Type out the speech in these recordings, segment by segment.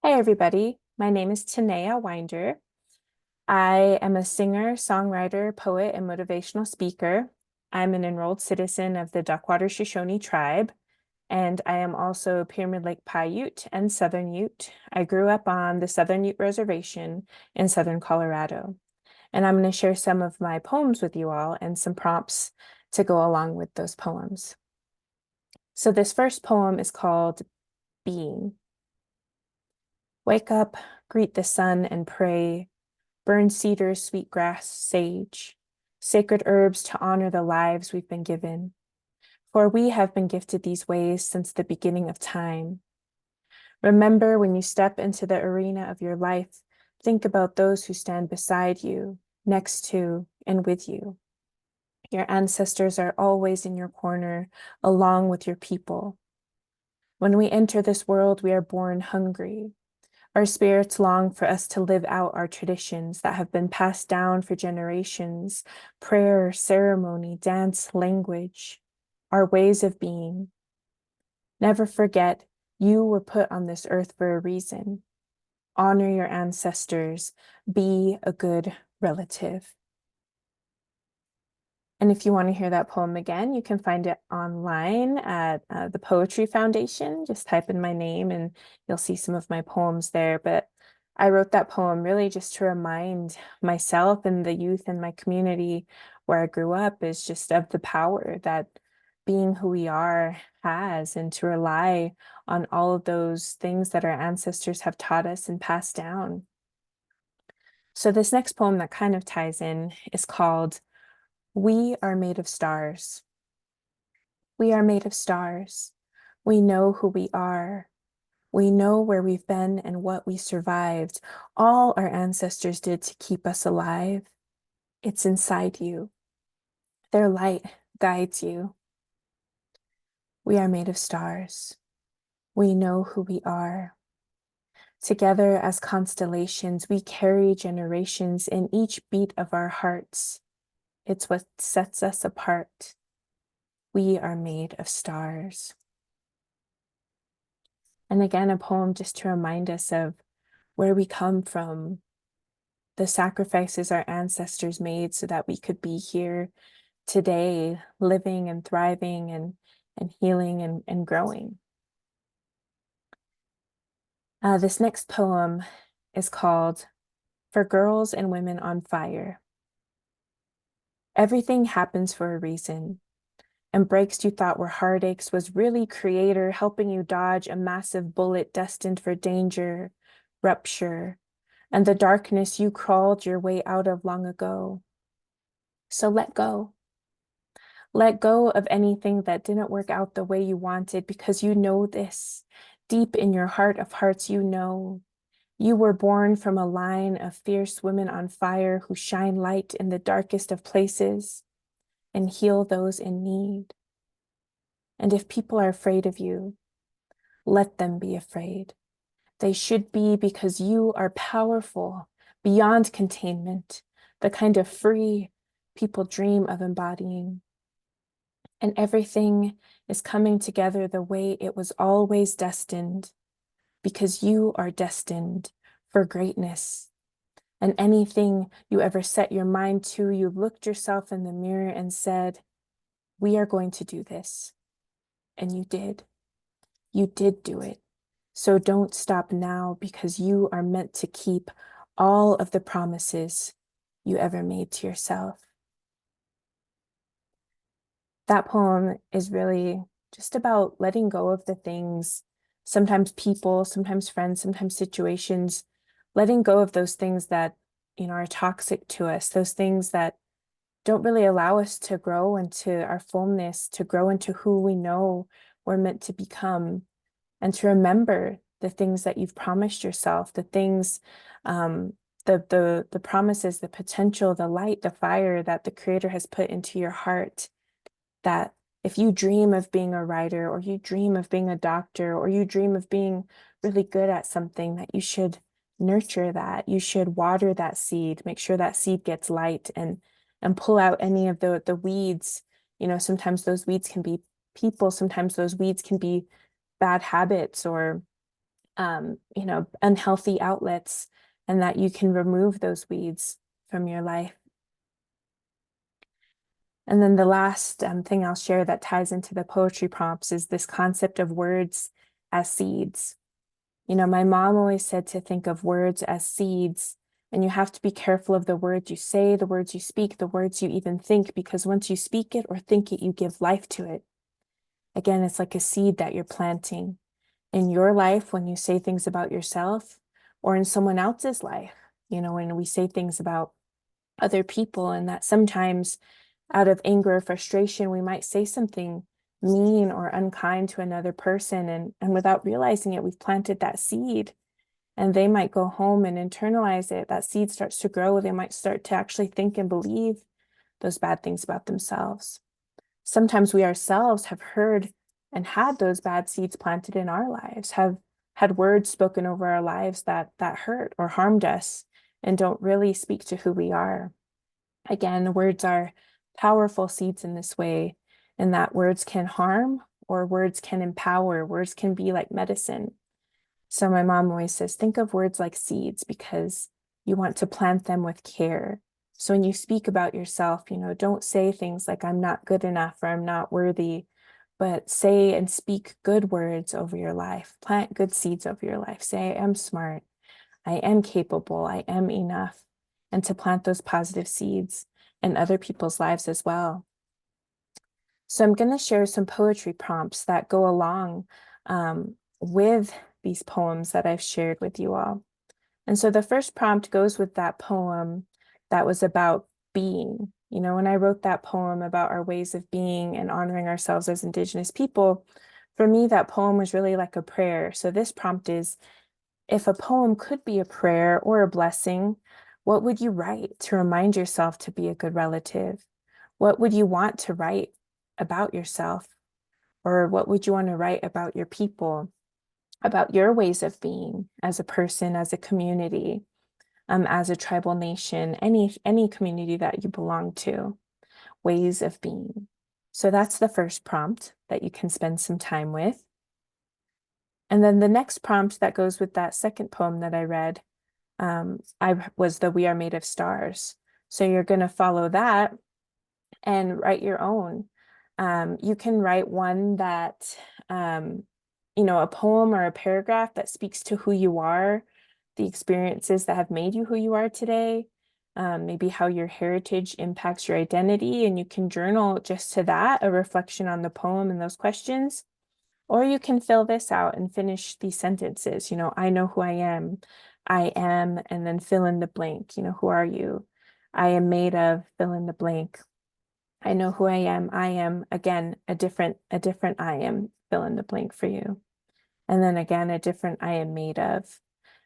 Hi, everybody. My name is Tanaya Winder. I am a singer, songwriter, poet, and motivational speaker. I'm an enrolled citizen of the Duckwater Shoshone Tribe, and I am also Pyramid Lake Paiute and Southern Ute. I grew up on the Southern Ute Reservation in southern Colorado, and I'm going to share some of my poems with you all and some prompts to go along with those poems. So this first poem is called Being. Wake up, greet the sun and pray, burn cedars, sweet grass, sage, sacred herbs to honor the lives we've been given. For we have been gifted these ways since the beginning of time. Remember, when you step into the arena of your life, think about those who stand beside you, next to, and with you. Your ancestors are always in your corner, along with your people. When we enter this world, we are born hungry. Our spirits long for us to live out our traditions that have been passed down for generations: prayer, ceremony, dance, language, our ways of being. Never forget, you were put on this earth for a reason. Honor your ancestors. Be a good relative. And if you want to hear that poem again, you can find it online at the Poetry Foundation. Just type in my name and you'll see some of my poems there. But I wrote that poem really just to remind myself and the youth in my community where I grew up is just of the power that being who we are has, and to rely on all of those things that our ancestors have taught us and passed down. So this next poem that kind of ties in is called We Are Made of Stars. We are made of stars. We know who we are. We know where we've been and what we survived. All our ancestors did to keep us alive. It's inside you. Their light guides you. We are made of stars. We know who we are. Together as constellations, we carry generations in each beat of our hearts. It's what sets us apart. We are made of stars. And again, a poem just to remind us of where we come from, the sacrifices our ancestors made so that we could be here today, living and thriving and healing and growing. This next poem is called For Girls and Women on Fire. Everything happens for a reason, and breaks you thought were heartaches was really Creator helping you dodge a massive bullet destined for danger, rupture, and the darkness you crawled your way out of long ago. So let go. Let go of anything that didn't work out the way you wanted, because you know this. Deep in your heart of hearts, you know. You were born from a line of fierce women on fire who shine light in the darkest of places and heal those in need. And if people are afraid of you, let them be afraid. They should be, because you are powerful, beyond containment, the kind of free people dream of embodying. And everything is coming together the way it was always destined, because you are destined for greatness. And anything you ever set your mind to, you looked yourself in the mirror and said, we are going to do this. And you did. You did do it. So don't stop now, because you are meant to keep all of the promises you ever made to yourself. That poem is really just about letting go of the things, sometimes people, sometimes friends, sometimes situations, letting go of those things that, are toxic to us, those things that don't really allow us to grow into our fullness, to grow into who we know we're meant to become, and to remember the things that you've promised yourself, the things, the promises, the potential, the light, the fire that the Creator has put into your heart. That if you dream of being a writer, or you dream of being a doctor, or you dream of being really good at something, that you should nurture that. You should water that seed, make sure that seed gets light, and pull out any of the weeds. Sometimes those weeds can be people, sometimes those weeds can be bad habits or unhealthy outlets, and that you can remove those weeds from your life. And then the last thing I'll share that ties into the poetry prompts is this concept of words as seeds. My mom always said to think of words as seeds, and you have to be careful of the words you say, the words you speak, the words you even think, because once you speak it or think it, you give life to it. Again, it's like a seed that you're planting in your life when you say things about yourself, or in someone else's life, when we say things about other people, and that sometimes out of anger or frustration, we might say something mean or unkind to another person, and without realizing it, we've planted that seed, and they might go home and internalize it. That seed starts to grow. They might start to actually think and believe those bad things about themselves. Sometimes we ourselves have heard and had those bad seeds planted in our lives, have had words spoken over our lives that hurt or harmed us and don't really speak to who we are. Again, words are powerful seeds in this way, in that words can harm or words can empower. Words can be like medicine. So my mom always says, think of words like seeds, because you want to plant them with care. So when you speak about yourself, don't say things like I'm not good enough or I'm not worthy, but say and speak good words over your life. Plant good seeds over your life. Say, I am smart. I am capable. I am enough. And to plant those positive seeds in other people's lives as well. So I'm going to share some poetry prompts that go along with these poems that I've shared with you all. And so the first prompt goes with that poem that was about being. When I wrote that poem about our ways of being and honoring ourselves as Indigenous people, for me, that poem was really like a prayer. So this prompt is, if a poem could be a prayer or a blessing, what would you write to remind yourself to be a good relative? What would you want to write about yourself? Or what would you want to write about your people, about your ways of being as a person, as a community, as a tribal nation, any community that you belong to, ways of being. So that's the first prompt that you can spend some time with. And then the next prompt that goes with that second poem that I read was the We Are Made of Stars. So you're going to follow that and write your own. You can write one that, a poem or a paragraph that speaks to who you are, the experiences that have made you who you are today, maybe how your heritage impacts your identity, and you can journal just to that, a reflection on the poem and those questions. Or you can fill this out and finish these sentences. I know who I am, and then fill in the blank. Who are you? I am made of, fill in the blank. I know who I am, again, a different I am, fill in the blank for you. And then again, a different I am made of.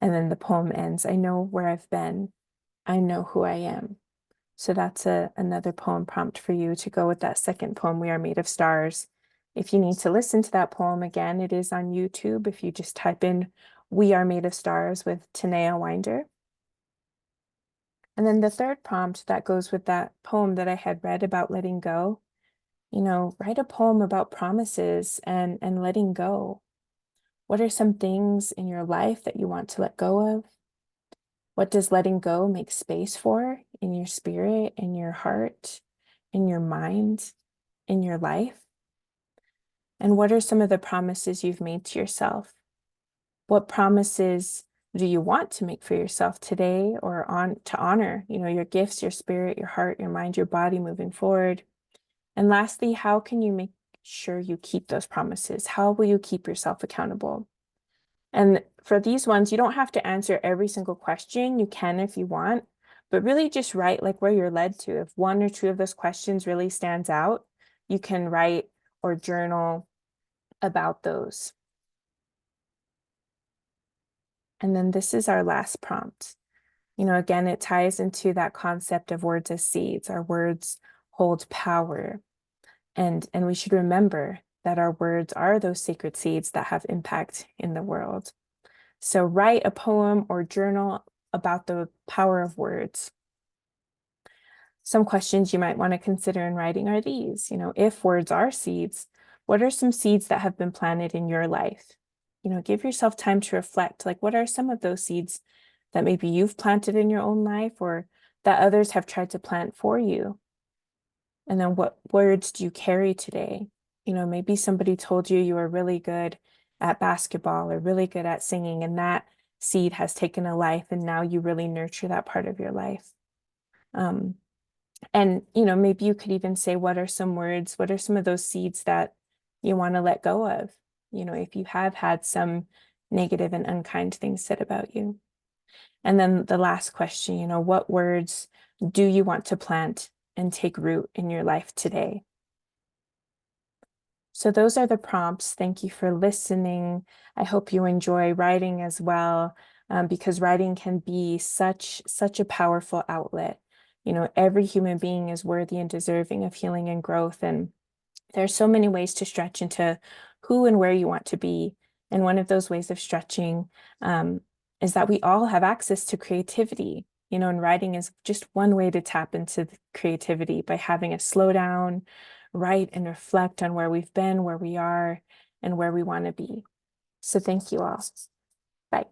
And then the poem ends, I know where I've been, I know who I am. So that's another poem prompt for you to go with that second poem, We Are Made of Stars. If you need to listen to that poem again, it is on YouTube. If you just type in We Are Made of Stars with Tanaya Winder. And then the third prompt that goes with that poem that I had read about letting go, write a poem about promises and letting go. What are some things in your life that you want to let go of? What does letting go make space for in your spirit, in your heart, in your mind, in your life? And what are some of the promises you've made to yourself? What promises do you want to make for yourself today or to honor, your gifts, your spirit, your heart, your mind, your body moving forward? And lastly, how can you make sure you keep those promises? How will you keep yourself accountable? And for these ones, you don't have to answer every single question. You can if you want, but really just write like where you're led to. If one or two of those questions really stands out, you can write or journal about those. And then this is our last prompt. Again, it ties into that concept of words as seeds. Our words hold power. And we should remember that our words are those sacred seeds that have impact in the world. So write a poem or journal about the power of words. Some questions you might want to consider in writing are these. If words are seeds, what are some seeds that have been planted in your life? give yourself time to reflect. Like, what are some of those seeds that maybe you've planted in your own life or that others have tried to plant for you? And then what words do you carry today? Maybe somebody told you you were really good at basketball or really good at singing, and that seed has taken a life, and now you really nurture that part of your life. And maybe you could even say, what are some words, what are some of those seeds that you want to let go of? If you have had some negative and unkind things said about you. And then the last question, what words do you want to plant and take root in your life today? So those are the prompts. Thank you for listening. I hope you enjoy writing as well, because writing can be such a powerful outlet. Every human being is worthy and deserving of healing and growth. And there's so many ways to stretch into who and where you want to be. And one of those ways of stretching is that we all have access to creativity. And writing is just one way to tap into the creativity by having a slow down, write and reflect on where we've been, where we are, and where we want to be. So thank you all. Bye.